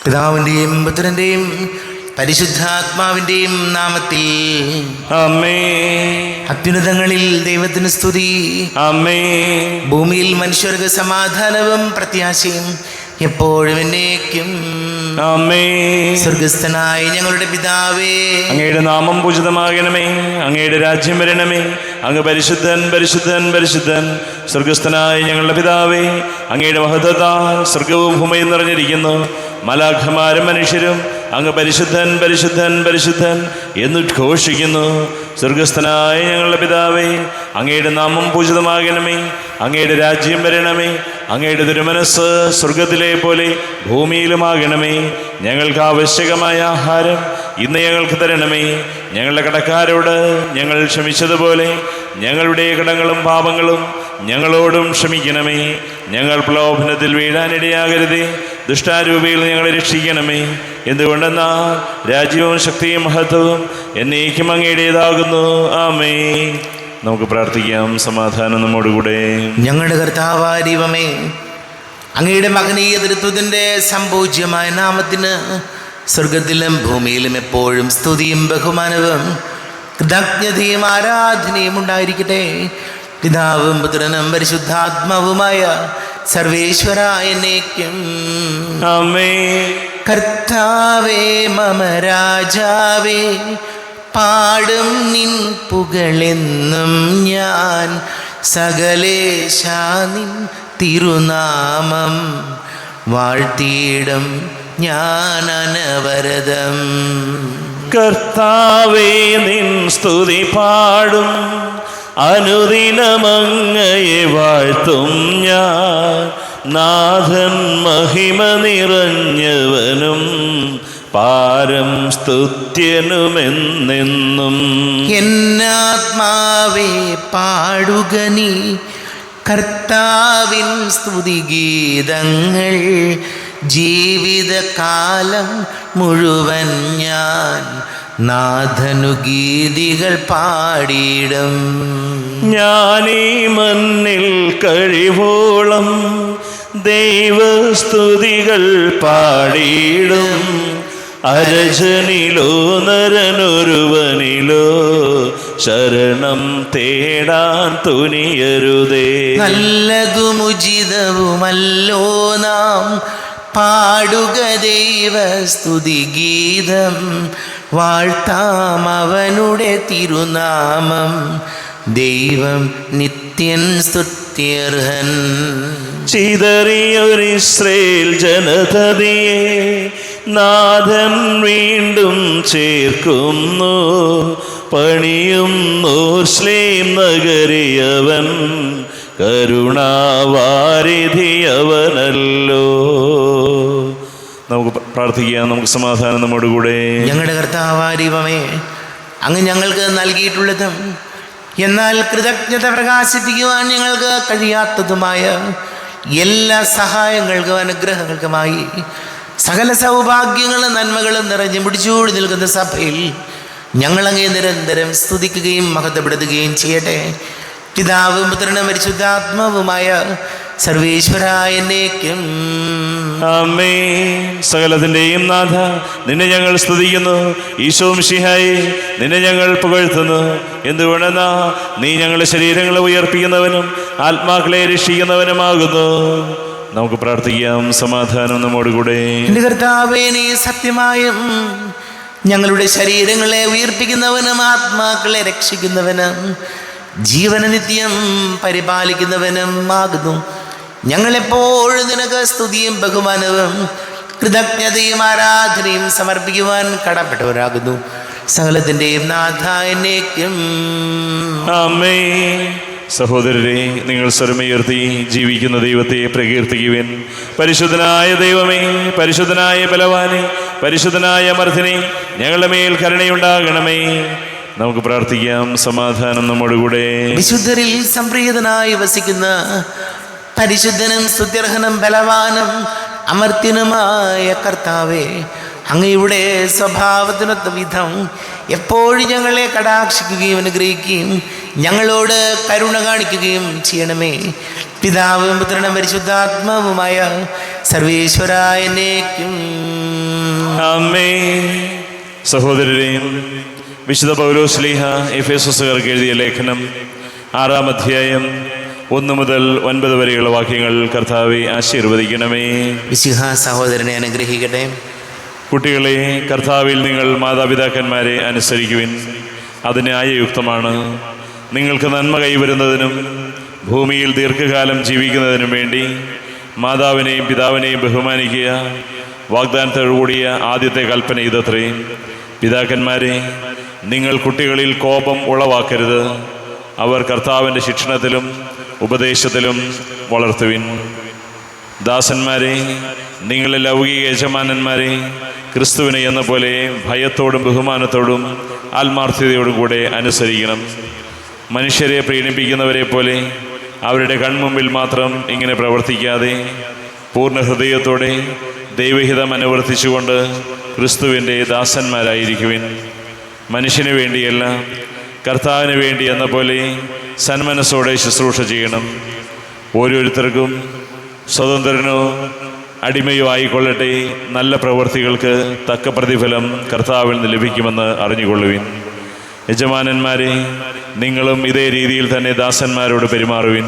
പിതാവിൻ്റെയും പുത്രൻ്റെയും പരിശുദ്ധാത്മാവിൻ്റെയും നാമത്തിൽ ആമേൻ. അത്യുന്നതങ്ങളിൽ ദൈവത്തിന് സ്തുതി. ആമേൻ. ഭൂമിയിൽ മനുഷ്യർക്ക് സമാധാനവും പ്രത്യാശയും എപ്പോഴും എന്നേക്കും. ആമേൻ. സ്വർഗസ്ഥനായ ഞങ്ങളുടെ പിതാവേ, അങ്ങയുടെ നാമം പൂജിതമാകണമേ. അങ്ങയുടെ രാജ്യം വരണമേ. അങ്ങ് പരിശുദ്ധൻ പരിശുദ്ധൻ പരിശുദ്ധൻ. സ്വർഗസ്ഥനായ ഞങ്ങളുടെ പിതാവേ, അങ്ങയുടെ മഹത്വത്താൽ സ്വർഗവും ഭൂമിയും നിറഞ്ഞിരിക്കുന്നു. മലാഖമാരും മനുഷ്യരും അങ്ങ് പരിശുദ്ധൻ പരിശുദ്ധൻ പരിശുദ്ധൻ എന്നുദ്ഘോഷിക്കുന്നു. സ്വർഗസ്ഥനായ ഞങ്ങളുടെ പിതാവേ, അങ്ങയുടെ നാമം പൂജിതമാകണമേ. അങ്ങയുടെ രാജ്യം വരണമേ. അങ്ങയുടെ തിരുമനസ് സ്വർഗത്തിലെ പോലെ ഭൂമിയിലുമാകണമേ. ഞങ്ങൾക്ക് ആവശ്യകമായ ആഹാരം ഇന്ന് ഞങ്ങൾക്ക് തരണമേ. ഞങ്ങളുടെ കടക്കാരോട് ഞങ്ങൾ ക്ഷമിച്ചതുപോലെ ഞങ്ങളുടെ കടങ്ങളും പാപങ്ങളും ഞങ്ങളോടും ക്ഷമിക്കണമേ. ഞങ്ങൾ പ്രലോഭനത്തിൽ വീഴാനിടയാകരുതേ. ദുഷ്ടാരൂപിയിൽ ഞങ്ങളെ രക്ഷിക്കണമേ. എന്തുകൊണ്ടെന്നാൽ രാജ്യവും ശക്തിയും മഹത്വവും എന്നേക്കും അങ്ങയുടേതാകുന്നു. ആമേൻ. നമുക്ക് പ്രാർത്ഥിക്കാം. സമാധാനം നമ്മോടുകൂടെ. ഞങ്ങളുടെ കർത്താവായ ദൈവമേ, അങ്ങയുടെ മഹനീയ തൃത്വത്തിൻ്റെ സംപൂജ്യമായ നാമത്തിന് സ്വർഗത്തിലും ഭൂമിയിലും എപ്പോഴും സ്തുതിയും ബഹുമാനവും കൃതജ്ഞതയും ആരാധനയും ഉണ്ടായിരിക്കട്ടെ. പിതാവും പുത്രനും പരിശുദ്ധാത്മാവുമായ സർവേശ്വരായ എന്നേക്കും. ആമേൻ. കർത്താവേ മമ രാജാവേ, പാടും നിൻ പുകളെന്നും ഞാൻ. സകലേശാ നിൻ തിരുനാമം വാഴ്ത്തിയിടും ഞാൻ അനവരതം. കർത്താവേ നിൻ സ്തുതി പാടും. അനുദിനമങ്ങയെ വാഴ്ത്തും ഞാൻ. നാഥൻ മഹിമ നിറഞ്ഞവനും പാരം സ്തുത്യനുമെന്നെന്നും. എന്നാത്മാവേ പാടുക നീ കർത്താവിൻ സ്തുതിഗീതങ്ങൾ. ജീവിതകാലം മുഴുവൻ ഞാൻ നാഥനു ഗീതികൾ പാടിയിടും. ഞാനീ മണ്ണിൽ കഴിവോളം ദൈവസ്തുതികൾ പാടിയിടും. അരജനിലോ നരനൊരുവനിലോ ശരണം തേടാൻ തുനിയരുതേ. നല്ലതും ഉചിതവുമല്ലോ നാം പാടുക ദൈവസ്തുതിഗീതം. വാഴ്ത്താം അവനുടെ തിരുനാമം. ദൈവം നിത്യൻ സ്തുത്യർഹൻ. ചിതറിയൊരിസ്രയേൽ ജനതയെ നാഥൻ വീണ്ടും ചേർക്കുന്നു. പണിയുന്നു ശ്ലേം നഗരിയവൻ. കരുണാവാരിധിയവനല്ലോ. നമുക്ക് പ്രാർത്ഥിക്കാം. നമുക്ക് സമാധാനം നമ്മോടുകൂടെ. ഞങ്ങളുടെ കർത്താവായ ദൈവമേ, അങ്ങ് ഞങ്ങൾക്ക് നൽകിയിട്ടുള്ളതും എന്നാൽ കൃതജ്ഞത പ്രകാശിപ്പിക്കുവാൻ ഞങ്ങൾക്ക് കഴിയാത്തതുമായ എല്ലാ സഹായങ്ങൾക്കും അനുഗ്രഹങ്ങൾക്കുമായി സകല സൗഭാഗ്യങ്ങളും നന്മകളും നിറഞ്ഞു പിടിച്ചുകൂടി നിൽക്കുന്ന സഭയിൽ ഞങ്ങളങ്ങേ നിരന്തരം സ്തുതിക്കുകയും മഹത്വപ്പെടുത്തുകയും ചെയ്യട്ടെ. പിതാവും പുത്രനും പരിശുദ്ധാത്മാവുമായ സർവേശ്വരായ എന്നേക്കും. ആമേൻ. സകലത്തിൻ്റെയും നാഥ, നിന്നെ ഞങ്ങൾ സ്തുതിക്കുന്നു. ഈശോ മിശിഹായേ, നിന്നെ ഞങ്ങൾ പുകഴ്ത്തുന്നു. എന്തുകൊണ്ടെന്നാ നീ ഞങ്ങളുടെ ശരീരങ്ങളെ ഉയർപ്പിക്കുന്നവനും ആത്മാക്കളെ രക്ഷിക്കുന്നവനുമാകുന്നു. നമുക്ക് പ്രാർത്ഥിക്കാം. സമാധാനം നമ്മോടുകൂടെ. എൻ്റെ കർത്താവേ, നീ സത്യമായും ഞങ്ങളുടെ ശരീരങ്ങളെ ഉയർപ്പിക്കുന്നവനും ആത്മാക്കളെ രക്ഷിക്കുന്നവനും ജീവന നിത്യം പരിപാലിക്കുന്നവനും ആകുന്നു. ഞങ്ങളെപ്പോഴും നിനക്ക് സ്തുതിയും ബഹുമാനവും കൃതജ്ഞതയും ആരാധനയും സമർപ്പിക്കുവാൻ കടപ്പെട്ടവരാകുന്നു. സകലത്തിൻ്റെയും നാഥ എന്നേക്കും. ആമേൻ. സഹോദരരെ, നിങ്ങൾ സ്വരമുയർത്തി ജീവിക്കുന്ന ദൈവത്തെ പ്രകീർത്തിക്കുവിൻ. പരിശുദ്ധനായ ദൈവമേ, പരിശുദ്ധനായ ബലവാനെ, പരിശുദ്ധനായ അമർത്തിനെ, ഞങ്ങളുടെ മേൽ കരുണയുണ്ടാകണമേ. നമുക്ക് പ്രാർത്ഥിക്കാം. സമാധാനം നമ്മോടുകൂടെ. വിശുദ്ധരിൽ സംപ്രീതനായി വസിക്കുന്ന പരിശുദ്ധനും സ്തുത്യർഹനും ബലവാനും അമർത്യനുമായ കർത്താവേ, അങ്ങയുടെ സ്വഭാവത്തിനൊത്ത വിധം എപ്പോഴും ഞങ്ങളെ കടാക്ഷിക്കുകയും അനുഗ്രഹിക്കുകയും ഞങ്ങളോട് കരുണ കാണിക്കുകയും ചെയ്യണമേ. പിതാവും പുത്രനും പരിശുദ്ധാത്മാവുമായ സർവേശ്വരായ എന്നേക്കും. ആമേൻ. സഹോദരരെയും വിശുദ്ധ പൗലോസ്ലീഹ എഫേസോസുകാർക്ക് എഴുതിയ ലേഖനം 6-ാം അധ്യായം 1 മുതൽ 9 വരെയുള്ള വാക്യങ്ങൾ കർത്താവെ ആശീർവദിക്കണമേ. മിശിഹ സഹോദരനെ അനുഗ്രഹിക്കട്ടെ. കുട്ടികളെ, കർത്താവിൽ നിങ്ങൾ മാതാപിതാക്കന്മാരെ അനുസരിക്കുവിൻ. അത് ന്യായയുക്തമാണ്. നിങ്ങൾക്ക് നന്മ കൈവരുന്നതിനും ഭൂമിയിൽ ദീർഘകാലം ജീവിക്കുന്നതിനും വേണ്ടി മാതാവിനെയും പിതാവിനെയും ബഹുമാനിക്കുക. വാഗ്ദാനത്തോടുകൂടിയ ആദ്യത്തെ കൽപ്പന ഇതത്രേ: പിതാക്കന്മാരെ, നിങ്ങൾ കുട്ടികളിൽ കോപം ഉളവാക്കരുത്. അവർ കർത്താവിൻ്റെ ശിക്ഷണത്തിലും ഉപദേശത്തിലും വളർത്തുവിൻ. ദാസന്മാരെ, നിങ്ങളെ ലൗകിക യജമാനന്മാരെ ക്രിസ്തുവിനെ എന്ന പോലെ ഭയത്തോടും ബഹുമാനത്തോടും ആത്മാർത്ഥതയോടും കൂടെ അനുസരിക്കണം. മനുഷ്യരെ പ്രീണിപ്പിക്കുന്നവരെ പോലെ അവരുടെ കൺമുമ്പിൽ മാത്രം ഇങ്ങനെ പ്രവർത്തിക്കാതെ പൂർണ്ണ ഹൃദയത്തോടെ ദൈവഹിതം അനുവർത്തിച്ചുകൊണ്ട് ക്രിസ്തുവിൻ്റെ ദാസന്മാരായിരിക്കുവിൻ. മനുഷ്യന് വേണ്ടിയല്ല, കർത്താവിന് വേണ്ടി എന്ന പോലെ സന്മനസ്സോടെ ശുശ്രൂഷ ചെയ്യണം. ഓരോരുത്തർക്കും സ്വതന്ത്രനോ അടിമയോ ആയിക്കൊള്ളട്ടെ, നല്ല പ്രവൃത്തികൾക്ക് തക്ക പ്രതിഫലം കർത്താവിൽ നിന്ന് ലഭിക്കുമെന്ന് അറിഞ്ഞുകൊള്ളുവിൻ. യജമാനന്മാരെ, നിങ്ങളും ഇതേ രീതിയിൽ തന്നെ ദാസന്മാരോട് പെരുമാറുവിൻ.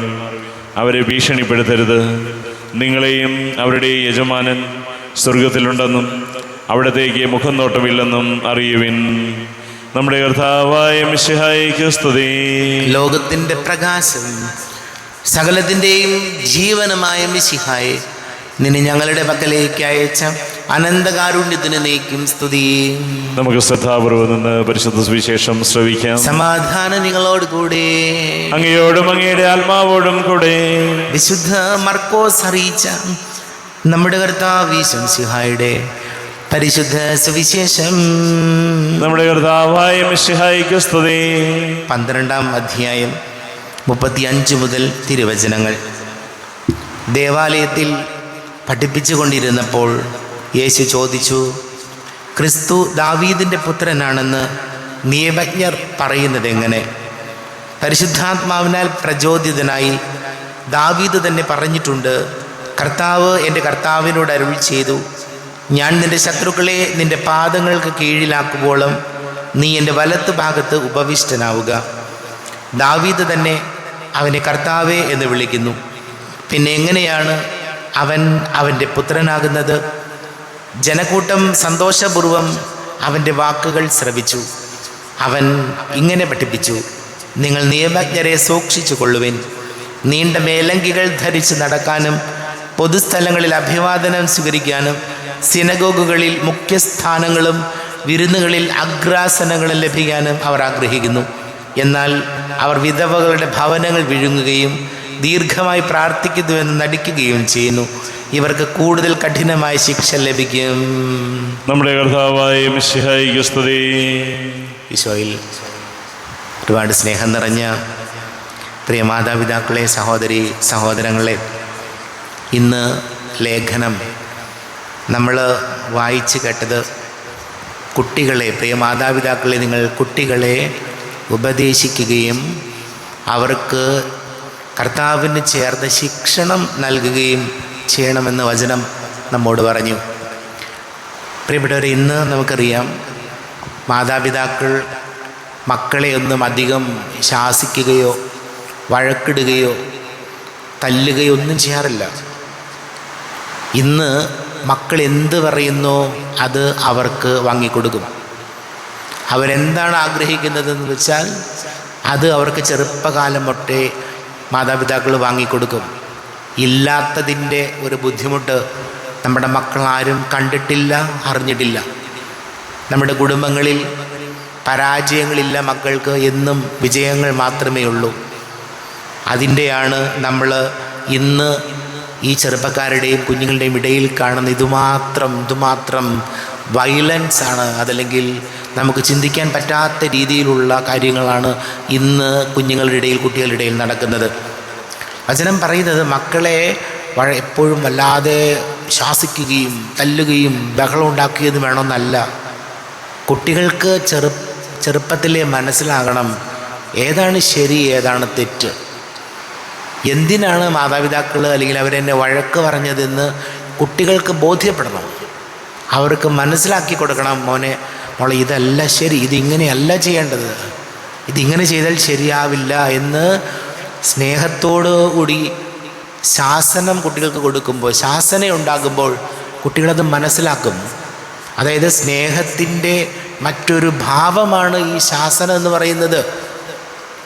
അവരെ ഭീഷണിപ്പെടുത്തരുത്. നിങ്ങളെയും അവരുടെ യജമാനൻ സ്വർഗത്തിലുണ്ടെന്നും അവിടത്തേക്ക് മുഖം നോട്ടമില്ലെന്നും അറിയുവിൻ. നമ്മുടെ കർത്താവായ മിശിഹായ്ക്ക് സ്തുതി. ലോകത്തിൻ്റെ പ്രകാശം സകലത്തിൻ്റെയും ജീവനമായ മിശിഹായെ, നിന്നെ ഞങ്ങളുടെ പക്കലേക്ക് അയച്ച അനന്തകാരുണ്യത്തിന് നീക്കും സ്തുതി. നമുക്ക് ശ്രദ്ധാപൂർവ്വം നിന്ന് പരിശുദ്ധ സുവിശേഷം ശ്രവിക്കാം. സമാധാനം നിങ്ങളോട് കൂടെ. അങ്ങയോടും അങ്ങയുടെ ആത്മാവോടും കൂടെ. വിശുദ്ധ മർക്കോസ് അറിയിച്ച നമ്മുടെ കർത്താവ് മിശിഹായുടെ പരിശുദ്ധ സുവിശേഷം. നമ്മുടെ കർത്താവായ മിശിഹായ്ക്ക് സ്തുതി. 12-ാം അധ്യായം 35 മുതൽ തിരുവചനങ്ങൾ. ദേവാലയത്തിൽ പഠിപ്പിച്ചു കൊണ്ടിരുന്നപ്പോൾ യേശു ചോദിച്ചു: ക്രിസ്തു ദാവീദിൻ്റെ പുത്രനാണെന്ന് നിയമജ്ഞർ പറയുന്നത് എങ്ങനെ? പരിശുദ്ധാത്മാവിനാൽ പ്രചോദിതനായി ദാവീദ് തന്നെ പറഞ്ഞിട്ടുണ്ട്: കർത്താവ് എൻ്റെ കർത്താവിനോട് അരുളി ചെയ്തു, ഞാൻ നിൻ്റെ ശത്രുക്കളെ നിൻ്റെ പാദങ്ങൾക്ക് കീഴിലാക്കുമ്പോഴും നീ എൻ്റെ വലത്ത് ഭാഗത്ത് ഉപവിഷ്ടനാവുക. ദാവീദ് തന്നെ അവനെ കർത്താവേ എന്ന് വിളിക്കുന്നു. പിന്നെ എങ്ങനെയാണ് അവൻ അവൻ്റെ പുത്രനാകുന്നത്? ജനക്കൂട്ടം സന്തോഷപൂർവം അവൻ്റെ വാക്കുകൾ ശ്രവിച്ചു. അവൻ ഇങ്ങനെ പഠിപ്പിച്ചു: നിങ്ങൾ നിയമജ്ഞരെ സൂക്ഷിച്ചു കൊള്ളുവിൻ. നീണ്ട മേലങ്കികൾ ധരിച്ച് നടക്കാനും പൊതുസ്ഥലങ്ങളിൽ അഭിവാദനം സ്വീകരിക്കാനും സിനഗോഗുകളിൽ മുഖ്യസ്ഥാനങ്ങളും വിരുന്നുകളിൽ അഗ്രാസനങ്ങളും ലഭിക്കാനും അവർ ആഗ്രഹിക്കുന്നു. എന്നാൽ അവർ വിധവകളുടെ ഭവനങ്ങൾ വിഴുങ്ങുകയും ദീർഘമായി പ്രാർത്ഥിക്കുന്നുവെന്ന് നടിക്കുകയും ചെയ്യുന്നു. ഇവർക്ക് കൂടുതൽ കഠിനമായ ശിക്ഷ ലഭിക്കും. നമ്മുടെ കർത്താവായ മിശിഹായ്ക്ക് സ്തുതി. ഈശോയിൽ ഒരുപാട് സ്നേഹം നിറഞ്ഞ പ്രിയ മാതാപിതാക്കളെ, സഹോദരി സഹോദരങ്ങളെ, ഇന്ന് ലേഖനം നമ്മൾ വായിച്ച് കേട്ടത് കുട്ടികളെ, പ്രിയ മാതാപിതാക്കളെ, നിങ്ങൾ കുട്ടികളെ ഉപദേശിക്കുകയും അവർക്ക് കർത്താവിന് ചേർന്ന ശിക്ഷണം നൽകുകയും ചെയ്യണമെന്ന് വചനം നമ്മോട് പറഞ്ഞു. പ്രിയപ്പെട്ടവരെ, ഇന്ന് നമുക്കറിയാം, മാതാപിതാക്കൾ മക്കളെ ഒന്നും അധികം ശാസിക്കുകയോ വഴക്കിടുകയോ തല്ലുകയോ ഒന്നും ചെയ്യാറില്ല. ഇന്ന് മക്കൾ എന്ത് പറയുന്നോ അത് അവർക്ക് വാങ്ങിക്കൊടുക്കും. അവരെന്താണ് ആഗ്രഹിക്കുന്നതെന്ന് വെച്ചാൽ അത് അവർക്ക് ചെറുപ്പകാലം തൊട്ടേ മാതാപിതാക്കൾ വാങ്ങിക്കൊടുക്കും. ഇല്ലാത്തതിൻ്റെ ഒരു ബുദ്ധിമുട്ട് നമ്മുടെ മക്കളാരും കണ്ടിട്ടില്ല, അറിഞ്ഞിട്ടില്ല. നമ്മുടെ കുടുംബങ്ങളിൽ പരാജയങ്ങളില്ല, മക്കൾക്ക് എന്നും വിജയങ്ങൾ മാത്രമേ ഉള്ളൂ. അതിൻ്റെയാണ് നമ്മൾ ഇന്ന് ഈ ചെറുപ്പക്കാരുടെയും കുഞ്ഞുങ്ങളുടെയും ഇടയിൽ കാണുന്ന ഇതുമാത്രം വയലൻസാണ്. അതല്ലെങ്കിൽ നമുക്ക് ചിന്തിക്കാൻ പറ്റാത്ത രീതിയിലുള്ള കാര്യങ്ങളാണ് ഇന്ന് കുഞ്ഞുങ്ങളുടെ ഇടയിൽ, കുട്ടികളുടെ ഇടയിൽ നടക്കുന്നത്. വചനം പറയുന്നത് മക്കളെ എപ്പോഴും വല്ലാതെ ശാസിക്കുകയും തല്ലുകയും ബഹളം ഉണ്ടാക്കുകയും വേണമെന്നല്ല. കുട്ടികൾക്ക് ചെറുപ്പത്തിലേ മനസ്സിലാകണം ഏതാണ് ശരി, ഏതാണ് തെറ്റ്. എന്തിനാണ് മാതാപിതാക്കൾ അല്ലെങ്കിൽ അവരെന്നെ വഴക്ക് പറഞ്ഞതെന്ന് കുട്ടികൾക്ക് ബോധ്യപ്പെടണം, അവർക്ക് മനസ്സിലാക്കി കൊടുക്കണം. മോളെ ഇതല്ല ശരി, ഇതിങ്ങനെയല്ല ചെയ്യേണ്ടത്, ഇതിങ്ങനെ ചെയ്താൽ ശരിയാവില്ല എന്ന് സ്നേഹത്തോടു കൂടി ശാസനം കുട്ടികൾക്ക് കൊടുക്കുമ്പോൾ, ശാസന ഉണ്ടാകുമ്പോൾ കുട്ടികളത് മനസ്സിലാക്കും. അതായത് സ്നേഹത്തിൻ്റെ മറ്റൊരു ഭാവമാണ് ഈ ശാസനം എന്ന് പറയുന്നത്.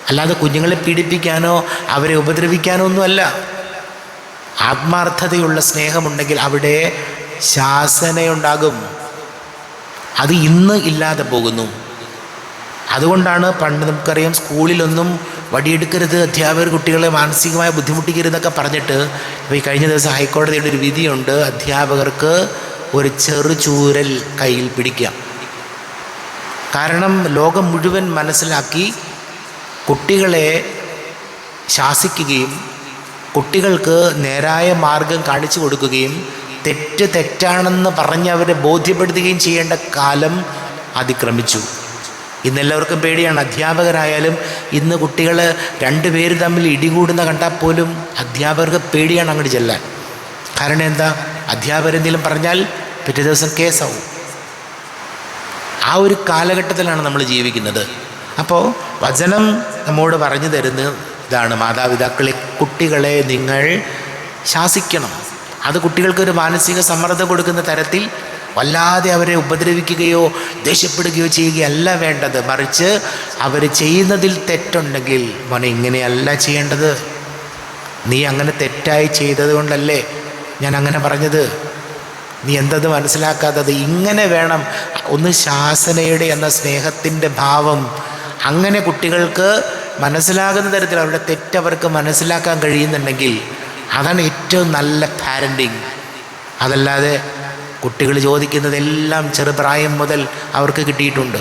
അല്ലാതെ കുഞ്ഞുങ്ങളെ പീഡിപ്പിക്കാനോ അവരെ ഉപദ്രവിക്കാനോ ഒന്നുമല്ല. ആത്മാർത്ഥതയുള്ള സ്നേഹമുണ്ടെങ്കിൽ അവിടെ ശാസനയുണ്ടാകും. അത് ഇന്ന് ഇല്ലാതെ പോകുന്നു. അതുകൊണ്ടാണ് പണ്ട് നമുക്കറിയാം, സ്കൂളിലൊന്നും വടിയെടുക്കരുത്, അധ്യാപകർ കുട്ടികളെ മാനസികമായി ബുദ്ധിമുട്ടിക്കരുതെന്നൊക്കെ പറഞ്ഞിട്ട്, ഇപ്പോൾ ഈ കഴിഞ്ഞ ദിവസം ഹൈക്കോടതിയുടെ ഒരു വിധിയുണ്ട്, അധ്യാപകർക്ക് ഒരു ചെറു ചൂരൽ കയ്യിൽ പിടിക്കാം. കാരണം ലോകം മുഴുവൻ മനസ്സിലാക്കി കുട്ടികളെ ശാസിക്കുകയും കുട്ടികൾക്ക് നേരായ മാർഗം കാണിച്ചു കൊടുക്കുകയും തെറ്റാണെന്ന് പറഞ്ഞ് അവരെ ബോധ്യപ്പെടുത്തുകയും ചെയ്യേണ്ട കാലം അതിക്രമിച്ചു. ഇന്നെല്ലാവർക്കും പേടിയാണ്. അധ്യാപകരായാലും ഇന്ന് കുട്ടികൾ രണ്ടുപേര് തമ്മിൽ ഇടികൂടുന്ന കണ്ടാൽ പോലും അധ്യാപകർക്ക് പേടിയാണ് അങ്ങോട്ട് ചെല്ലാൻ. കാരണം എന്താ? അധ്യാപകരെന്തെങ്കിലും പറഞ്ഞാൽ പിറ്റേ ദിവസം കേസാവും. ആ ഒരു കാലഘട്ടത്തിലാണ് നമ്മൾ ജീവിക്കുന്നത്. അപ്പോൾ വചനം നമ്മോട് പറഞ്ഞു തരുന്നത് ഇതാണ്: മാതാപിതാക്കളെ, കുട്ടികളെ നിങ്ങൾ ശാസിക്കണം. അത് കുട്ടികൾക്കൊരു മാനസിക സമ്മർദ്ദം കൊടുക്കുന്ന തരത്തിൽ വല്ലാതെ അവരെ ഉപദ്രവിക്കുകയോ ദേഷ്യപ്പെടുകയോ ചെയ്യുകയല്ല വേണ്ടത്. മറിച്ച് അവർ ചെയ്യുന്നതിൽ തെറ്റുണ്ടെങ്കിൽ, മോനെ ഇങ്ങനെയല്ല ചെയ്യേണ്ടത്, നീ അങ്ങനെ തെറ്റായി ചെയ്തത് കൊണ്ടല്ലേ ഞാൻ അങ്ങനെ പറഞ്ഞത്, നീ എന്തത് മനസ്സിലാക്കാത്തത്, ഇങ്ങനെ വേണം. ഒന്ന് ശാസനയുടെ എന്ന സ്നേഹത്തിൻ്റെ ഭാവം അങ്ങനെ കുട്ടികൾക്ക് മനസ്സിലാകുന്ന തരത്തിൽ അവരുടെ തെറ്റവർക്ക് മനസ്സിലാക്കാൻ കഴിയുന്നുണ്ടെങ്കിൽ അതാണ് ഏറ്റവും നല്ല പാരൻറ്റിങ്. അതല്ലാതെ കുട്ടികൾ ചോദിക്കുന്നതെല്ലാം ചെറുപ്രായം മുതൽ അവർക്ക് കിട്ടിയിട്ടുണ്ട്.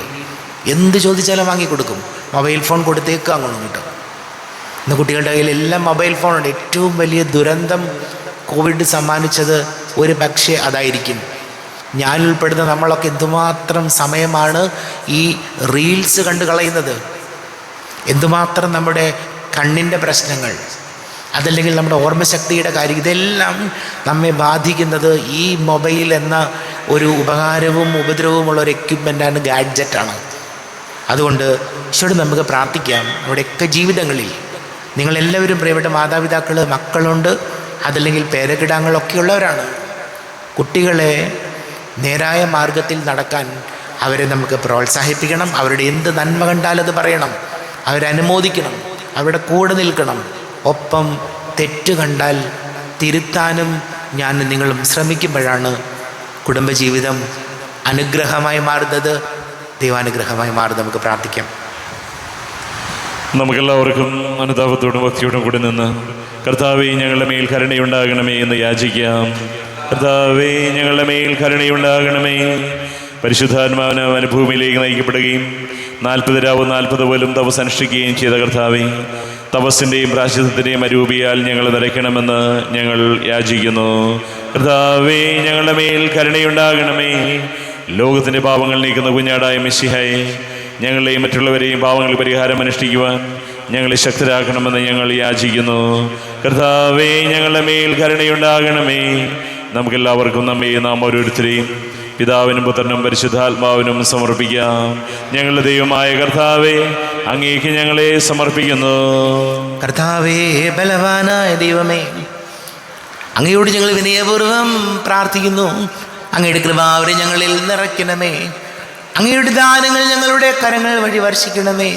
എന്ത് ചോദിച്ചാലും വാങ്ങിക്കൊടുക്കും. മൊബൈൽ ഫോൺ കൊടുത്തേക്ക് അങ്ങോട്ടും കിട്ടും. ഇന്ന് കുട്ടികളുടെ കയ്യിൽ എല്ലാം മൊബൈൽ ഫോണുണ്ട്. ഏറ്റവും വലിയ ദുരന്തം കോവിഡ് സമ്മാനിച്ചത് ഒരു പക്ഷേ അതായിരിക്കും. ഞാനുൾപ്പെടുന്ന നമ്മളൊക്കെ എന്തുമാത്രം സമയമാണ് ഈ റീൽസ് കണ്ട് കളയുന്നത്, എന്തുമാത്രം നമ്മുടെ കണ്ണിൻ്റെ പ്രശ്നങ്ങൾ, അതല്ലെങ്കിൽ നമ്മുടെ ഓർമ്മശക്തിയുടെ കാര്യം, ഇതെല്ലാം നമ്മെ ബാധിക്കുന്നത് ഈ മൊബൈൽ എന്ന ഒരു ഉപകാരവും ഉപദ്രവവുമുള്ള ഒരു എക്യുപ്മെൻ്റാണ്, ഗാഡ്ജറ്റാണ്. അതുകൊണ്ട് ഈശോയോട് നമുക്ക് പ്രാർത്ഥിക്കാം. നമ്മുടെയൊക്കെ ജീവിതങ്ങളിൽ നിങ്ങളെല്ലാവരും പ്രിയപ്പെട്ട മാതാപിതാക്കൾ, മക്കളുണ്ട്, അതല്ലെങ്കിൽ പേരക്കിടാങ്ങളൊക്കെ ഉള്ളവരാണ്. കുട്ടികളെ നേരായ മാർഗത്തിൽ നടക്കാൻ അവരെ നമുക്ക് പ്രോത്സാഹിപ്പിക്കണം. അവരുടെ എന്ത് നന്മ കണ്ടാലത് പറയണം, അവരെ അനുമോദിക്കണം, അവരുടെ കൂടെ നിൽക്കണം. ഒപ്പം തെറ്റ് കണ്ടാൽ തിരുത്താനും ഞാനും നിങ്ങളും ശ്രമിക്കുമ്പോഴാണ് കുടുംബജീവിതം അനുഗ്രഹമായി മാറുന്നത്, ദൈവാനുഗ്രഹമായി മാറുന്നത്. നമുക്ക് പ്രാർത്ഥിക്കാം. നമുക്കെല്ലാവർക്കും അനുതാപത്തോടും ഭക്തിയോടും കൂടി നിന്ന് കർത്താവേ ഞങ്ങളുടെ മേൽ കരുണയുണ്ടാകണമേ എന്ന് യാചിക്കാം. കർത്താവേ ഞങ്ങളുടെ മേൽ കരുണയുണ്ടാകണമേ. പരിശുദ്ധാത്മാവിന് അനുഭൂമിയിലേക്ക് നയിക്കപ്പെടുകയും 40 രാവ് 40 പോലും തപസ് അനുഷ്ഠിക്കുകയും ചെയ്ത കർത്താവേ, തപസ്സിൻ്റെയും പ്രാശ്ചിത്യത്തിൻ്റെയും അരൂപിയാൽ ഞങ്ങൾ നിറയ്ക്കണമെന്ന് ഞങ്ങൾ യാചിക്കുന്നു. കർത്താവേ ഞങ്ങളുടെ മേൽ കരുണയുണ്ടാകണമേ. ലോകത്തിൻ്റെ പാപങ്ങൾ നീക്കുന്ന കുഞ്ഞാടായ മെസ്സിഹായെ, ഞങ്ങളെയും മറ്റുള്ളവരെയും പാപങ്ങൾ പരിഹാരം അനുഷ്ഠിക്കുവാൻ ഞങ്ങളെ ശക്തരാക്കണമെന്ന് ഞങ്ങൾ യാചിക്കുന്നു. കർത്താവേ ഞങ്ങളുടെ മേൽ കരുണയുണ്ടാകണമേ. നമുക്കെല്ലാവർക്കും നമ്മയും നാം ഓരോരുത്തരെയും പിതാവിനും പുത്രനും പരിശുദ്ധാത്മാവിനും സമർപ്പിക്കാം. ഞങ്ങളുടെ ദൈവമായ കർത്താവേ, അങ്ങേക്ക് ഞങ്ങളെ സമർപ്പിക്കുന്നു. കർത്താവേ, ബലവാനായ ദൈവമേ, അങ്ങയോട് ഞങ്ങൾ വിനയപൂർവ്വം പ്രാർത്ഥിക്കുന്നു. അങ്ങയുടെ കൃപാവരെ ഞങ്ങളിൽ നിറയ്ക്കണമേ. അങ്ങയുടെ ദാനങ്ങൾ ഞങ്ങളുടെ കരങ്ങൾ വഴി വർഷിക്കണമേ.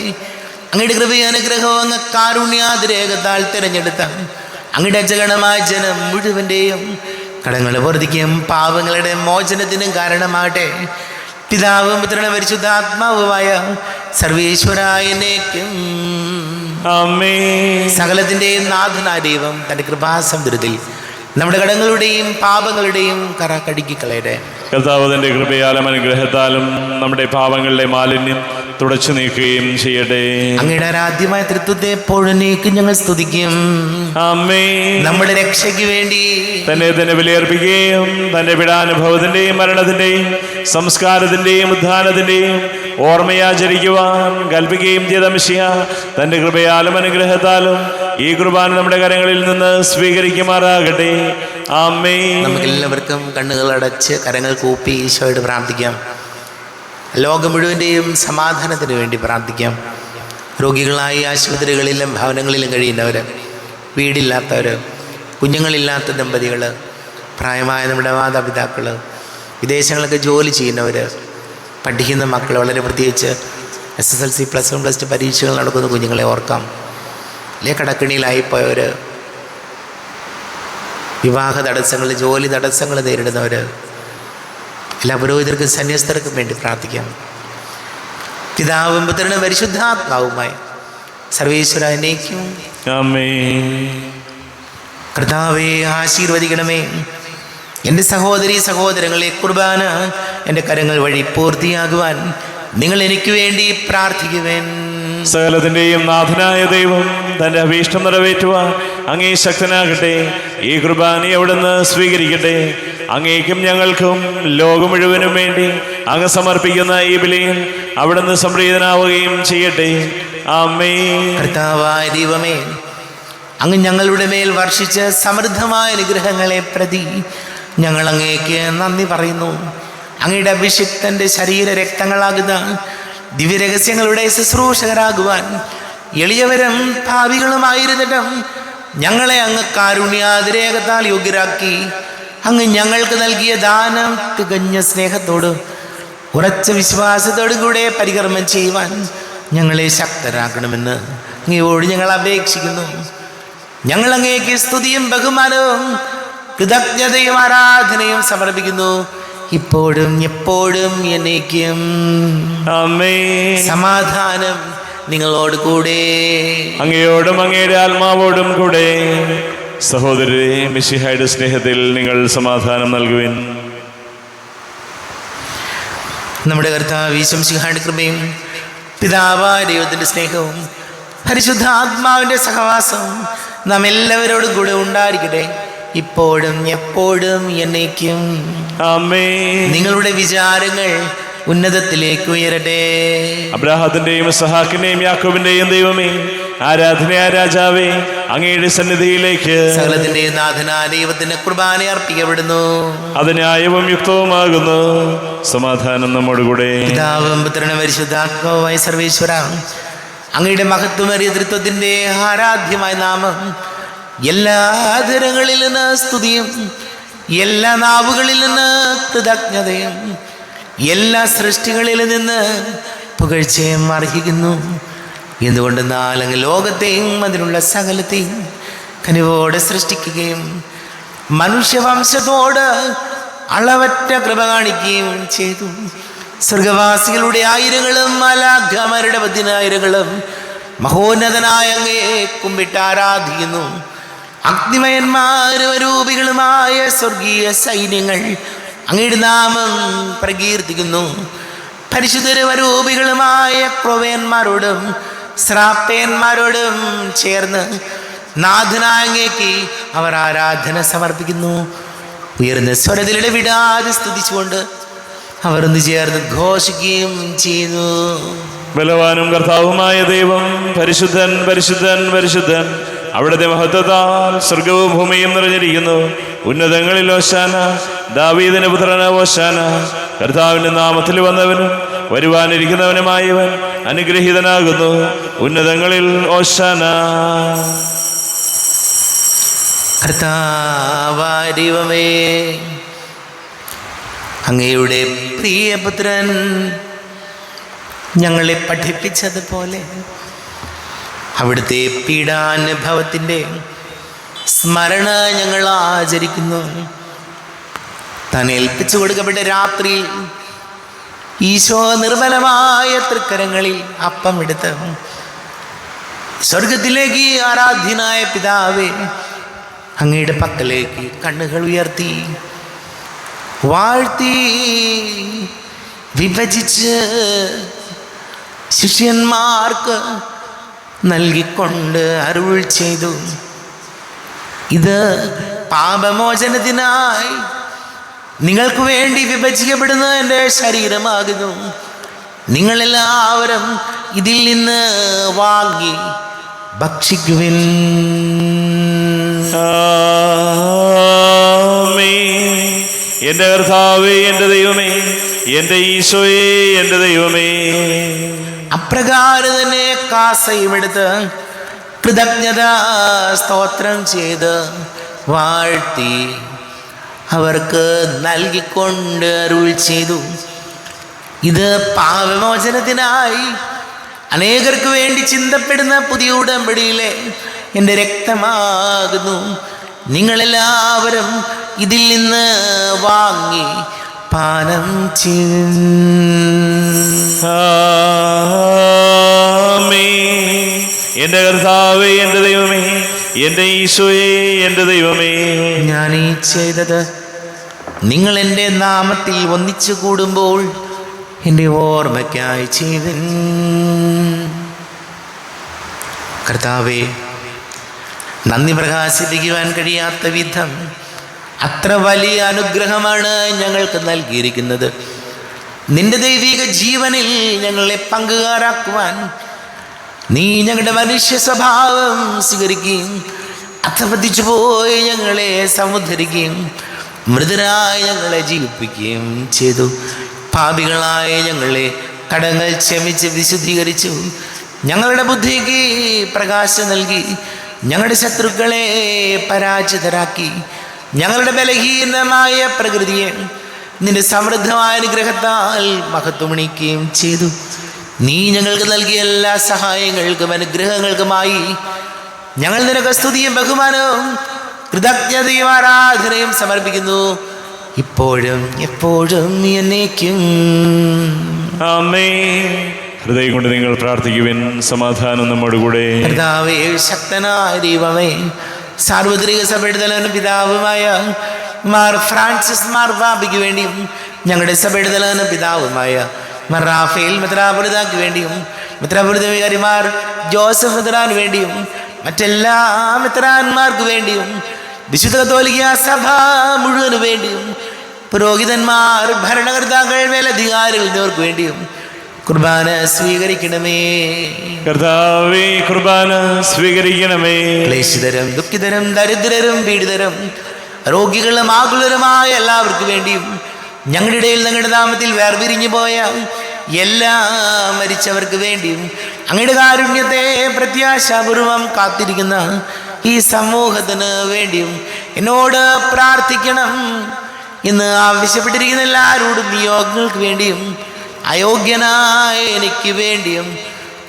അങ്ങയുടെ കൃപയും അനുഗ്രഹവും അങ്ങ് കാരുണ്യാതിരേകത്താൽ തിരഞ്ഞെടുത്ത അങ്ങയുടെ അജഗണമായ ജനം മുഴുവൻ്റെയും കടങ്ങൾ വർദ്ധിക്കും പാപങ്ങളുടെ മോചനത്തിനും കാരണമാകട്ടെ. പിതാവും പുത്രനും പരിശുദ്ധാത്മാവുമായ സർവേശ്വരായനേക്കും ആമേൻ. സകലത്തിൻ്റെയും നാഥനായ ദൈവം തൻ്റെ കൃപാസമുദ്രത്തിൽ നമ്മുടെ കടങ്ങളുടെയും പാപങ്ങളുടെയും കറ കടുക്കിക്കളയട്ടെ. കർത്താവ് തൻ്റെ കൃപയാലും അനുഗ്രഹത്താലും നമ്മുടെ പാപങ്ങളുടെ മാലിന്യം തുടച്ചു നീക്കുകയും ചെയ്യട്ടെ. അങ്ങയുടെ ആരാധ്യമായ തൃത്വത്തെ എപ്പോഴും നീക്കും ഞങ്ങൾ സ്തുതിക്കും. ആമേൻ. നമ്മുടെ രക്ഷയ്ക്ക് വേണ്ടി തന്നെ ബലിയർപ്പിക്കുകയും തൻ്റെ പീഡാനുഭവത്തിൻ്റെയും മരണത്തിൻ്റെയും സംസ്കാരത്തിൻ്റെയും ഉദ്ധാനത്തിൻ്റെയും ഓർമ്മയാചരിക്കുവാൻ കൽപ്പിക്കുകയും ചെയ്ത മിശിഹ തൻ്റെ കൃപയാലും അനുഗ്രഹത്താലും ഈ കുർബാന നമ്മുടെ കരങ്ങളിൽ നിന്ന് സ്വീകരിക്കുമാറാകട്ടെ. ആമേൻ. നമുക്കെല്ലാവർക്കും കണ്ണുകൾ അടച്ച് കരങ്ങൾ കൂപ്പി ഈശോയോട് പ്രാർത്ഥിക്കാം. ലോകം മുഴുവൻ്റെയും സമാധാനത്തിന് വേണ്ടി പ്രാർത്ഥിക്കാം. രോഗികളായി ആശുപത്രികളിലും ഭവനങ്ങളിലും കഴിയുന്നവർ, വീടില്ലാത്തവർ, കുഞ്ഞുങ്ങളില്ലാത്ത ദമ്പതികൾ, പ്രായമായ നമ്മുടെ മാതാപിതാക്കൾ, വിദേശങ്ങളൊക്കെ ജോലി ചെയ്യുന്നവർ, പഠിക്കുന്ന മക്കൾ, വളരെ പ്രത്യേകിച്ച് SSLC +1 +2 പരീക്ഷകൾ നടക്കുന്ന കുഞ്ഞുങ്ങളെ ഓർക്കാം. അല്ലെ കടക്കിണിയിലായിപ്പോയവർ, വിവാഹ തടസ്സങ്ങൾ, ജോലി തടസ്സങ്ങൾ നേരിടുന്നവർ, എല്ലാ പുരോഹിതർക്കും സന്യസ്തർക്കും വേണ്ടി പ്രാർത്ഥിക്കാം. പിതാവും പുത്രനും പരിശുദ്ധാത്മാവുമായി സർവേശ്വര എന്നേക്കും ആമേൻ. കർത്താവേ ആശീർവദിക്കണമേ. എൻ്റെ സഹോദരീ സഹോദരങ്ങളെ, കുർബാന എൻ്റെ കരങ്ങൾ വഴി പൂർത്തിയാകുവാൻ നിങ്ങൾ എനിക്ക് വേണ്ടി പ്രാർത്ഥിക്കുവേൻ. സകലത്തിന്റെയും നാഥനായ ദൈവം തന്റെ അഭീഷ്ടം നിറവേറ്റുവാൻ അങ്ങേ ശക്തനാകട്ടെ. ഈ കുർബാനയെ അവിടുന്ന് സ്വീകരിക്കട്ടെ. അങ്ങേക്കും ഞങ്ങൾക്കും ലോകം മുഴുവനും വേണ്ടി അങ്ങ് സമർപ്പിക്കുന്ന ഈ ബലിയിൽ അവിടുന്ന് സംപ്രീതനാവുകയും ചെയ്യട്ടെ. ആമേൻ. കർത്താവായ ദൈവമേ, അങ്ങ് ഞങ്ങളുടെ മേൽ വർഷിച്ച സമൃദ്ധമായ അനുഗ്രഹങ്ങളെ പ്രതി ഞങ്ങൾ അങ്ങേക്ക് നന്ദി പറയുന്നു. അങ്ങയുടെ അഭിഷിക്തൻ്റെ ശരീര രക്തങ്ങളാകുന്ന ദിവ്യരഹസ്യങ്ങളുടെ ശുശ്രൂഷകരാകുവാൻ എളിയവരും ഭാവികളുമായിരുന്നിട്ടും ഞങ്ങളെ അങ്ങ് കാരുണ്യാതിരേകത്താൽ യോഗ്യരാക്കി. അങ്ങ് ഞങ്ങൾക്ക് നൽകിയ ദാനം തികഞ്ഞ സ്നേഹത്തോടും ഉറച്ച വിശ്വാസത്തോടും കൂടെ പരികർമ്മം ചെയ്യുവാൻ ഞങ്ങളെ ശക്തരാക്കണമെന്ന് അങ്ങയോട് ഞങ്ങൾ അപേക്ഷിക്കുന്നു. ഞങ്ങൾ അങ്ങേക്ക് സ്തുതിയും ബഹുമാനവും കൃതജ്ഞതയും ആരാധനയും സമർപ്പിക്കുന്നു, ഇപ്പോഴും എപ്പോഴും എന്നേക്കും. ആമേൻ. സമാധാനം നിങ്ങളോട് കൂടെ. അങ്ങയോടും അങ്ങയുടെ ആത്മാവോടും കൂടെ. സഹോദരരെ, മിശിഹായുടെ സ്നേഹത്തിൽ നിങ്ങൾ സമാധാനം നൽകുവിൻ. നമ്മുടെ കർത്താവ് ഈശോമിശിഹായുടെ കൃപയും പിതാവായ ദൈവത്തിൻ്റെ സ്നേഹവും പരിശുദ്ധ ആത്മാവിൻ്റെ സഹവാസവും നാം എല്ലാവരോടും കൂടെ ഉണ്ടായിരിക്കട്ടെ, ഇപ്പോഴും എപ്പോഴും എന്നേക്കും. ആമേൻ. നിങ്ങളുടെ വിചാരങ്ങൾ ഉന്നതത്തിലേക്ക് ഉയരട്ടെ. അബ്രാഹത്തിന്റെയും ഇസ്ഹാക്കിന്റെയും യാക്കോബിന്റെയും ദൈവമേ, ആരാധനയായ രാജാവേ, അങ്ങയുടെ സന്നിധിയിലേക്ക് സകലത്തിന്റെയും നാഥനായ ദൈവത്തിന് കുർബാന അർപ്പിക്കപ്പെടുന്നു. അത് ന്യായവും യുക്തവുമാകുന്നു. സമാധാനം നമ്മോടുകൂടെ. പിതാവും പുത്രനും പരിശുദ്ധാത്മാവുമായ സർവേശ്വര, അങ്ങയുടെ മഹത്വമേറിയ തൃത്വത്തിന്റെ ആരാധ്യമായ നാമം എല്ലാ ആദരങ്ങളിൽ നിന്ന് സ്തുതിയും എല്ലാ നാവുകളിൽ നിന്ന് കൃതജ്ഞതയും എല്ലാ സൃഷ്ടികളിൽ നിന്ന് പുകഴ്ചയും അർഹിക്കുന്നു. എന്തുകൊണ്ടെന്നാൽ അങ്ങ് ലോകത്തെയും അതിനുള്ള സകലത്തെയും കനിവോടെ സൃഷ്ടിക്കുകയും മനുഷ്യവംശത്തോട് അളവറ്റ കൃപ കാണിക്കുകയും ചെയ്തു. സ്വർഗവാസികളുടെ ആയിരങ്ങളും മാലാഖമാരുടെ 10,000ങ്ങളും മഹോന്നതനായ അങ്ങയെ കുമ്പിട്ട് ആരാധിക്കുന്നു. അഗ്നിമയന്മാരും രൂപികളുമായ സ്വർഗീയ സൈന്യങ്ങൾ അങ്ങയുടെ നാമം പ്രകീർത്തിക്കുന്നു. പരിശുദ്ധരൂപികളുമായ ക്രോവേന്മാരോടും ശ്രാപ്പേന്മാരോടും ചേർന്ന് നാഥനായ അങ്ങേക്ക് അവർ ആരാധന സമർപ്പിക്കുന്നു. ഉയർന്ന സ്വരത്തിലൂടെ വിടാതെ സ്തുതിച്ചുകൊണ്ട് അവർ ഒന്ന് ചേർന്ന് ഘോഷിക്കുകയും ചെയ്യുന്നു. ബലവാനും കർത്താവുമായ ദൈവം പരിശുദ്ധൻ, പരിശുദ്ധൻ, പരിശുദ്ധൻ. അവിടുത്തെ മഹത്വത്താൽ സ്വർഗവും ഭൂമിയും നിറഞ്ഞിരിക്കുന്നു. ഉന്നതങ്ങളിൽ ഓശാന, ദാവീദിന്റെ പുത്രന് ഓശാന. കർത്താവിന്റെ നാമത്തിൽ വന്നവനും വരുവാനിരിക്കുന്നവനുമായവൻ അനുഗ്രഹീതനാകുന്നു. ഉന്നതങ്ങളിൽ ഓശാന. കർത്താവായ ദൈവമേ, അങ്ങയുടെ പ്രിയപുത്രൻ ഞങ്ങളെ പഠിപ്പിച്ചതുപോലെ അവിടുത്തെ പീഡാനുഭവത്തിൻ്റെ സ്മരണ ഞങ്ങൾ ആചരിക്കുന്നു. താൻ ഏൽപ്പിച്ചു കൊടുക്കപ്പെട്ട രാത്രിയിൽ ഈശോ നിർമ്മലമായ തൃക്കരങ്ങളിൽ അപ്പം എടുത്ത് സ്വർഗത്തിലേക്ക് ആരാധ്യനായ പിതാവേ അങ്ങയുടെ പക്കലേക്ക് കണ്ണുകൾ ഉയർത്തി വാഴ്ത്തി വിഭജിച്ച് ശിഷ്യന്മാർക്ക് നൽകിക്കൊണ്ട് അരുൾ ചെയ്തു, ഇത് പാപമോചനത്തിനായി നിങ്ങൾക്ക് വേണ്ടി വിഭജിക്കപ്പെടുന്ന എൻ്റെ ശരീരമാകുന്നു. നിങ്ങളെല്ലാവരും ഇതിൽ നിന്ന് വാങ്ങി ഭക്ഷിക്കുവിൻ. എൻ്റെ കർത്താവേ, എൻ്റെ ദൈവമേ, എൻ്റെ ഈശോയേ, എൻ്റെ ദൈവമേ. അപ്രകാരം തന്നെ കാസയും എടുത്ത് കൃതജ്ഞതാ സ്തോത്രം ചെയ്ത് വാഴ്ത്തി അവർക്ക് നൽകിക്കൊണ്ട് അരുൾ ചെയ്തു, ഇത് പാപമോചനത്തിനായി അനേകർക്ക് വേണ്ടി ചിന്തപ്പെടുന്ന പുതിയ ഉടമ്പടിയിലെ എൻ്റെ രക്തമാകുന്നു. നിങ്ങളെല്ലാവരും ഇതിൽ നിന്ന് വാങ്ങി പാനം ചെയ്യും. എൻ്റെ കർത്താവേ, എൻ്റെ ദൈവമേ, എൻ്റെ ഈശോയേ, എൻ്റെ ദൈവമേ. ഞാൻ ഈ ചെയ്തത് നിങ്ങൾ എൻ്റെ നാമത്തിൽ ഒന്നിച്ചു കൂടുമ്പോൾ എൻ്റെ ഓർമ്മയ്ക്കായി ചെയ്തൻ. കർത്താവേ, നന്ദി പ്രകാശിപ്പിക്കുവാൻ കഴിയാത്ത വിധം അത്ര വലിയ അനുഗ്രഹമാണ് ഞങ്ങൾക്ക് നൽകിയിരിക്കുന്നത്. നിന്റെ ദൈവിക ജീവനിൽ ഞങ്ങളെ പങ്കുകാരാക്കുവാൻ നീ ഞങ്ങളുടെ മനുഷ്യ സ്വഭാവം സ്വീകരിക്കുകയും അധപതിച്ചു പോയി ഞങ്ങളെ സമുദ്ധരിക്കുകയും മൃതരായി ഞങ്ങളെ ജീവിപ്പിക്കുകയും ചെയ്തു. പാപികളായ ഞങ്ങളെ കടങ്ങൾ ക്ഷമിച്ച് വിശുദ്ധീകരിച്ചു. ഞങ്ങളുടെ ബുദ്ധിക്ക് പ്രകാശം നൽകി ഞങ്ങളുടെ ശത്രുക്കളെ പരാജിതരാക്കി. ഞങ്ങളുടെ ബലഹീനമായ പ്രകൃതിയെ നിന്റെ സമൃദ്ധമായ അനുഗ്രഹത്താൽ മഹത്വമണിക്കുകയും ചെയ്തു. നീ ഞങ്ങൾക്ക് നൽകിയ എല്ലാ സഹായങ്ങൾക്കും അനുഗ്രഹങ്ങൾക്കുമായി ഞങ്ങൾ നിനക്ക് സ്തുതിയും ബഹുമാനവും കൃതജ്ഞതയും ആരാധനയും സമർപ്പിക്കുന്നു, ഇപ്പോഴും എപ്പോഴും എന്നേക്കും. ആമേൻ. ഹൃദയം കൊണ്ട് നിങ്ങൾ പ്രാർത്ഥിക്കുവിൻ. സമാധാനം നമ്മോടുകൂടെ. കർത്താവേ, ശക്തനായ ദൈവമേ, സാർവത്രിക സഭയുടെ തലവനും പിതാവുമായ മാർ ഫ്രാൻസിസ് മാർപാപ്പയ്ക്ക് വേണ്ടിയും ഞങ്ങളുടെ സഭയുടെ തലവനും പിതാവുമായ മാർ റാഫേൽ മെത്രാപ്പൊലീത്തായ്ക്ക് വേണ്ടിയും മെത്രാപ്പൊലീത്ത വികാരിമാർ ജോസഫ് മെത്രാന് വേണ്ടിയും മറ്റെല്ലാ മെത്രാന്മാർക്ക് വേണ്ടിയും വിശുദ്ധ കത്തോലിക്ക സഭ മുഴുവന് വേണ്ടിയും പുരോഹിതന്മാർ, ഭരണകർത്താക്കൾ, മേലധികാരികൾ എന്നിവർക്ക് വേണ്ടിയും കുർബാന സ്വീകരിക്കണമേ. കർത്താവേ, കുർബാന സ്വീകരിക്കണമേ. ക്ലേശിതരും ദുഃഖിതരും ദരിദ്രരും പീഡിതരും രോഗികളും ആകുലരുമായ എല്ലാവർക്കും വേണ്ടിയും ഞങ്ങളുടെ ഇടയിൽ ഞങ്ങളുടെ നാമത്തിൽ വേർപിരിഞ്ഞു പോയ എല്ലാ മരിച്ചവർക്ക് വേണ്ടിയും അങ്ങയുടെ കാരുണ്യത്തെ പ്രത്യാശാപൂർവം കാത്തിരിക്കുന്ന ഈ സമൂഹത്തിന് വേണ്ടിയും എന്നോട് പ്രാർത്ഥിക്കണം എന്ന് ആവശ്യപ്പെട്ടിരിക്കുന്ന എല്ലാവരോടും നിയോഗങ്ങൾക്ക് വേണ്ടിയും അയോഗ്യനായ എനിക്ക് വേണ്ടിയും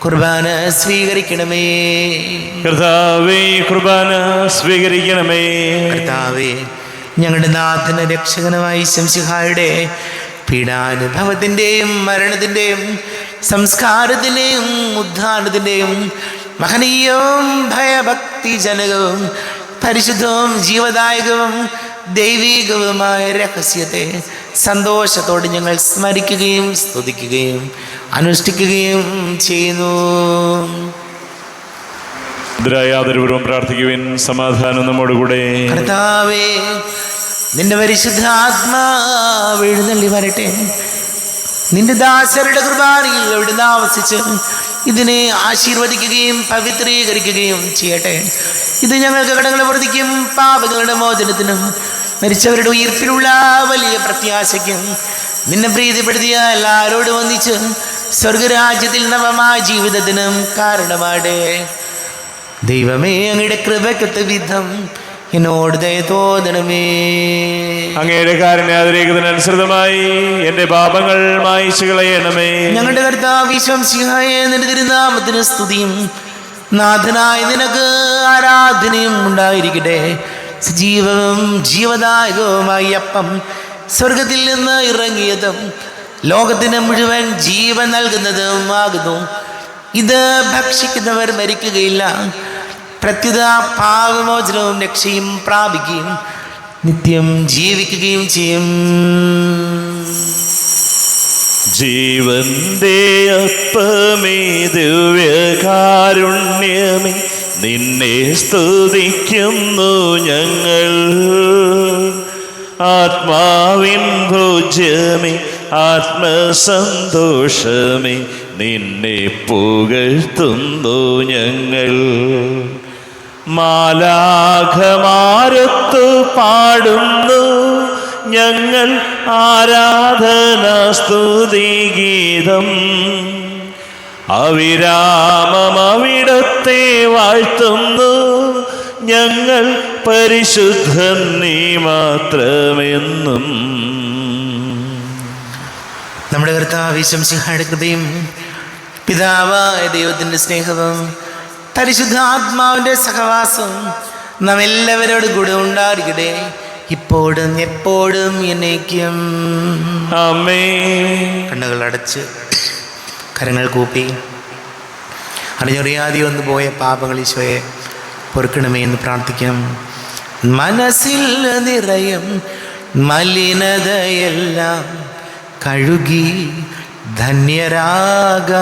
കുർബാന സ്വീകരിക്കണമേ. കർത്താവേ, കുർബാന സ്വീകരിക്കണമേ. കർത്താവേ, ഞങ്ങളുടെ നാഥന രക്ഷകനുമായി ശംസിഹായുടെ പീഡാനുഭവത്തിൻ്റെയും മരണത്തിൻ്റെയും സംസ്കാരത്തിൻ്റെയും ഉദ്ധാനത്തിൻ്റെയും മഹനീയവും ഭയഭക്തിജനകവും പരിശുദ്ധവും ജീവദായകവും ദൈവികവുമായ രഹസ്യത്തെ സന്തോഷത്തോടെ ഞങ്ങൾ സ്മരിക്കുകയും സ്തുതിക്കുകയും അനുഷ്ഠിക്കുകയും ചെയ്യുന്നു. ആദരപൂർവ്വം പ്രാർത്ഥിക്കുവിൻ. സമാധാനം നമ്മോടുകൂടെ. കർത്താവേ, നിന്റെ പരിശുദ്ധ ആത്മാവ് എഴുന്നള്ളി വരട്ടെ. നിന്റെ ദാസരുടെ കുർബാനയിൽ എവിടുന്ന് ആവസിച്ച് ഇതിനെ ആശീർവദിക്കുകയും പവിത്രീകരിക്കുകയും ചെയ്യട്ടെ. ഇത് ഞങ്ങൾക്ക് കടങ്ങളുടെ പ്രതിക്കും പാപങ്ങളുടെ മോചനത്തിനും മരിച്ചവരുടെ ഉയർപ്പിലുള്ള വലിയ പ്രത്യാശയ്ക്കും നിന്നെ പ്രീതിപ്പെടുത്തിയ എല്ലാവരോടും ഒന്നിച്ച് സ്വർഗരാജ്യത്തിൽ നവമായ ജീവിതത്തിനും കാരണമാടേ. ദൈവമേ, അങ്ങയുടെ കൃപയ്ക്കൊത്ത വിധം എന്നോട് ദയ തോന്നണമേ. അങ്ങയുടെ കാരുണ്യാതിരേകത്തിനനുസൃതമായി എന്റെ പാപങ്ങൾ മായിച്ചു കളയണമേ. ഞങ്ങളുടെ കർത്താവ് ശംസിഹായേ, നിന്റെ തിരുനാമത്തിന് സ്തുതിയും നാഥനായ നിനക്ക് ആരാധനയും ഉണ്ടായിരിക്കട്ടെ. സജീവവും ജീവദായകവുമായി അപ്പം സ്വർഗത്തിൽ നിന്ന് ഇറങ്ങിയതും ലോകത്തിന് മുഴുവൻ ജീവൻ നൽകുന്നതും ആകുന്നു. ഇത് ഭക്ഷിക്കുന്നവർ മരിക്കുകയില്ല, പ്രത്യുത പാപമോചനവും രക്ഷയും പ്രാപിക്കുകയും നിത്യം ജീവിക്കുകയും ചെയ്യും. ജീവന്റെ അപ്പമേ, ദിവ്യകാരുണ്യമേ, നിന്നെ സ്തുതിക്കുന്നു ഞങ്ങൾ. ആത്മാവിൻ ഭോജ്യമേ, ആത്മസന്തോഷമേ, നിന്നെ പുകഴ്ത്തുന്നു ഞങ്ങൾ. മാലാഖമാരൊത്തു പാടുന്നു ഞങ്ങൾ ആരാധനാ സ്തുതിഗീതം അവിരാമം അവിടുത്തെ വാഴ്ത്തുന്നു. ഞങ്ങൾ പരിശുദ്ധൻ നീ മാത്രമെന്നും. നമ്മുടെ കർത്താവ് ഈശോമിശിഹായുടെ കൃപയും പിതാവായ ദൈവത്തിൻ്റെ സ്നേഹവും പരിശുദ്ധാത്മാവിൻ്റെ സഹവാസവും നാം എല്ലാവരോടും കൂടെ ഉണ്ടായിരിക്കട്ടെ, ഇപ്പോഴും എപ്പോഴും എന്നേക്കും. ആമേൻ. കണ്ണുകൾ അടച്ച് കരങ്ങൾ കൂപ്പി അറിഞ്ഞറിയാതെ വന്നു പോയ പാപങ്ങൾ ഈശോയെ പൊറുക്കണമേ എന്ന് പ്രാർത്ഥിക്കാം. മനസ്സിൽ നിറയും മലിനതയെല്ലാം കഴുകി ധന്യരാകാം.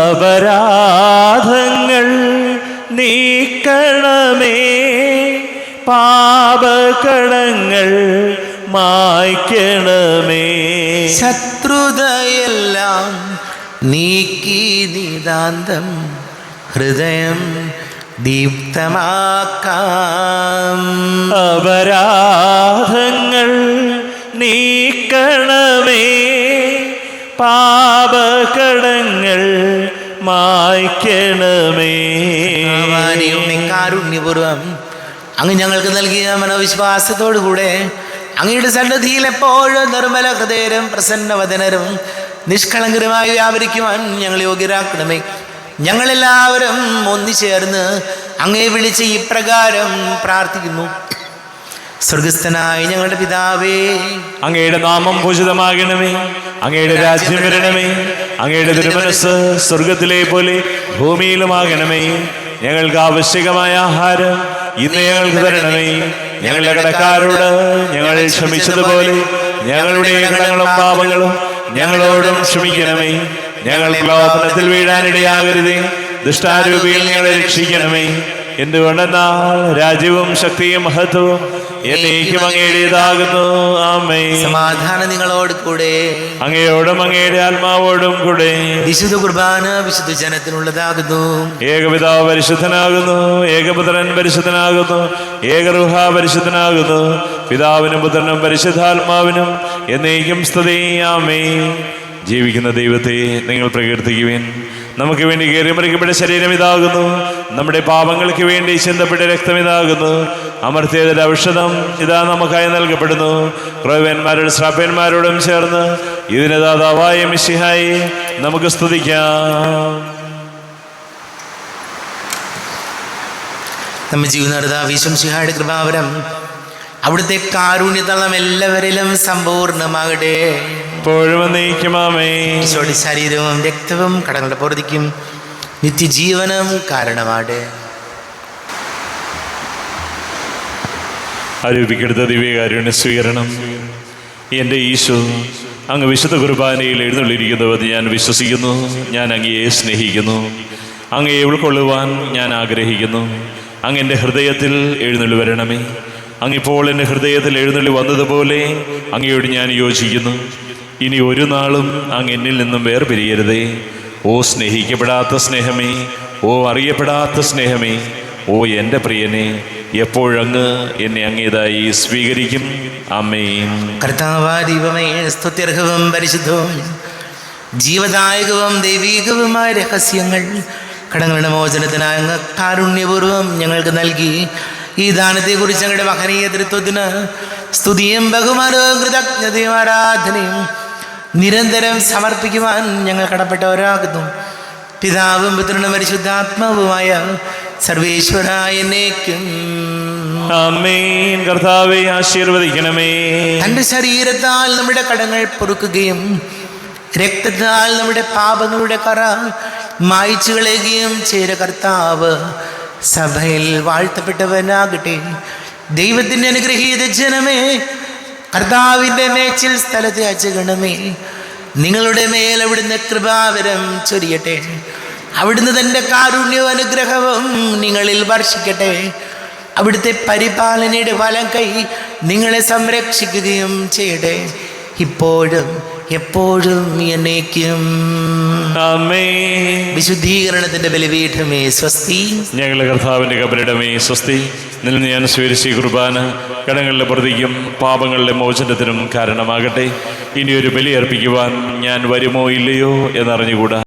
അപരാധങ്ങൾ നീക്കണമേ, പാപകടങ്ങൾ മായ്ക്കണമേ. ശത്രുതയെല്ലാം നീക്കി നിതാന്തം ഹൃദയം ദീപ്തമാക്കാം. അപരാധങ്ങൾ നീക്കണമേ, പാപകടങ്ങൾ മായ്ക്കണമേ. കാരുണ്യപൂർവം അങ്ങ് ഞങ്ങൾക്ക് നൽകിയ മനോവിശ്വാസത്തോടുകൂടെ അങ്ങയുടെ സന്നിധിയിൽ എപ്പോഴും നിർമ്മല ഹൃദയരും പ്രസന്നവദനരും നിഷ്കളങ്കരുമായി വ്യാപരിക്കുവാൻ ഞങ്ങൾ യോഗ്യരാക്കണമേ. ഞങ്ങളെല്ലാവരും ഒന്നിച്ചേർന്ന് അങ്ങയെ വിളിച്ച് ഇപ്രകാരം പ്രാർത്ഥിക്കുന്നു. സ്വർഗസ്ഥനായ ഞങ്ങളുടെ പിതാവേ, അങ്ങയുടെ നാമം പൂജിതമാകണമേ, അങ്ങയുടെ രാജ്യം വരണമേ, അങ്ങയുടെ തിരുമനസ്സ് സ്വർഗത്തിലെ പോലെ ഭൂമിയിലുമാകണമേ. ഞങ്ങൾക്ക് ആവശ്യകമായ ആഹാരം ഇന്ന് ഞങ്ങൾക്ക് തരണമേ. ഞങ്ങളുടെ കടക്കാരോട് ഞങ്ങൾ ക്ഷമിച്ചതുപോലെ ഞങ്ങളുടെ കടങ്ങളും പാപങ്ങളും ഞങ്ങളോടും ക്ഷമിക്കണമേ. ഞങ്ങൾ പ്രലോഭനത്തിൽ വീഴാനിടയാകരുതേ, ദുഷ്ടാരൂപിയിൽ ഞങ്ങളെ രക്ഷിക്കണമേ. എന്തുകൊണ്ടെന്നാൽ രാജ്യവും ശക്തിയും മഹത്വവും എന്നേക്കും അങ്ങയുടേതാകുന്നു. ആമേൻ. സമാധാനം നിങ്ങളോട് കൂടെ, അങ്ങയോടും അങ്ങയുടെ ആത്മാവോടും കൂടെ. വിശുദ്ധ കുർബാന വിശുദ്ധ ജനത്തിനുള്ളതാകുന്നു. ഏകപിതാവ് പരിശുദ്ധനാകുന്നു, ഏകപുത്രൻ പരിശുദ്ധനാകുന്നു, ഏകരൂഹ പരിശുദ്ധനാകുന്നു. പിതാവിനും പുത്രനും പരിശുദ്ധാത്മാവിനും എന്നേക്കും സ്തുതി. ആമേൻ. ജീവിക്കുന്ന ദൈവത്തെ നിങ്ങൾ പ്രകീർത്തിക്കുവിൻ. നമുക്ക് വേണ്ടി കയറിമറിക്കപ്പെട്ട ശരീരം ഇതാകുന്നു, നമ്മുടെ പാപങ്ങൾക്ക് വേണ്ടി ചിന്തപ്പെട്ട രക്തം ഇതാകുന്നു. അമർത്തിയതിന്റെ ഔഷധം ഇതാ നമുക്കായി നൽകപ്പെടുന്നു. ക്രൈവന്മാരോടും ശ്രാപ്പന്മാരോടും ചേർന്ന് ഇതിന് ദാതാവായ മിശിഹായി നമുക്ക് സ്തുതിക്കാം. നമ്മെ ജീവിത ഈശോമിശിഹായുടെ കൃപാവരം അവിടുത്തെ കാരുണ്യതളം എല്ലാവരിലും സമ്പൂർണ്ണമാകട്ടെ. ഇപ്പോഴും എന്നേക്കും ആമേൻ. ഈശോയുടെ ശരീരവും രക്തവും കടങ്ങളുടെ പൊറുതിക്കും നിത്യജീവനം കാരണമാകട്ടെ. ആരോപിക്കെടുത്ത ദിവ്യകാരുണ്യ സ്വീകരണം. എൻ്റെ ഈശോ, അങ്ങ് വിശുദ്ധ കുർബാനയിൽ എഴുന്നള്ളിയിരിക്കുന്നുവെന്ന് ഞാൻ വിശ്വസിക്കുന്നു. ഞാൻ അങ്ങയെ സ്നേഹിക്കുന്നു. അങ്ങയെ ഉൾക്കൊള്ളുവാൻ ഞാൻ ആഗ്രഹിക്കുന്നു. അങ്ങ് എൻ്റെ ഹൃദയത്തിൽ എഴുന്നള്ളി വരണമേ. അങ്ങിപ്പോൾ എൻ്റെ ഹൃദയത്തിൽ എഴുന്നള്ളി വന്നതുപോലെ അങ്ങയോട് ഞാൻ യോജിക്കുന്നു. ഇനി ഒരു നാളും അങ്ങ് എന്നിൽ നിന്നും വേർപിരിയരുതേ. ഓ സ്നേഹിക്കപ്പെടാത്ത സ്നേഹമേ, ഓ അറിയപ്പെടാത്ത സ്നേഹമേ, ഓ എൻ്റെ പ്രിയനെ, എപ്പോഴങ്ങ് എന്നെ അങ്ങേതായി സ്വീകരിക്കും. ആമേൻ. കർത്താവായ ദൈവമേ, സ്തുത്യർഹവും പരിശുദ്ധവും ജീവദായകവും ദൈവീകവുമായ രഹസ്യങ്ങൾ കടങ്ങളുടെ മോചനത്തിനായി അങ്ങ് കാരുണ്യപൂർവ്വം ഞങ്ങൾക്ക് നൽകി. ഈ ദാനത്തെക്കുറിച്ച് ഞങ്ങളുടെ മഹനീയ തൃത്വത്തിന് സ്തുതിയും ബഹുമാനവും കൃതജ്ഞതയും ആരാധനയും നിരന്തരം സമർപ്പിക്കുവാൻ ഞങ്ങൾ കടപ്പെട്ടവരാകുന്നു. പിതാവും പുത്രനും പരിശുദ്ധാത്മാവുമായ സർവേശ്വരായ എന്നേക്കും ആമേൻ. കർത്താവേ ആശീർവദിക്കണമേ. തൻ്റെ ശരീരത്താൽ നമ്മുടെ കടങ്ങൾ പൊറുക്കുകയും രക്തത്താൽ നമ്മുടെ പാപങ്ങളുടെ കറ മായ്ച്ചു കളയുകയും ചെയ്ത കർത്താവ് സഭയിൽ വാഴ്ത്തപ്പെട്ടവനാകട്ടെ. ദൈവത്തിൻ്റെ അനുഗ്രഹീത ജനമേ, കർത്താവിൻ്റെ മേച്ചിൽ സ്ഥലത്തെ അച്ചഗണമേ, നിങ്ങളുടെ മേൽ അവിടുന്ന് കൃപാവരം ചൊരിയട്ടെ. അവിടുന്ന് തൻ്റെ കാരുണ്യവും അനുഗ്രഹവും നിങ്ങളിൽ വർഷിക്കട്ടെ. അവിടുത്തെ പരിപാലനയുടെ വലം കൈ നിങ്ങളെ സംരക്ഷിക്കുകയും ചെയ്യട്ടെ, ഇപ്പോഴും എപ്പോഴും എന്നേക്കും. ആമേൻ. വിശുദ്ധീകരണത്തിന്റെ ബലിപീഠമേ സ്വസ്തി. ഞങ്ങളുടെ കർത്താവിൻ്റെ കബരിടമേ സ്വസ്തി. നിന്ന് ഞാൻ സ്വീകരിച്ച ഈ കുർബാന കടങ്ങളുടെ പ്രതിക്കും പാപങ്ങളുടെ മോചനത്തിനും കാരണമാകട്ടെ. ഇനിയൊരു ബലി അർപ്പിക്കുവാൻ ഞാൻ വരുമോ ഇല്ലയോ എന്നറിഞ്ഞുകൂടാ.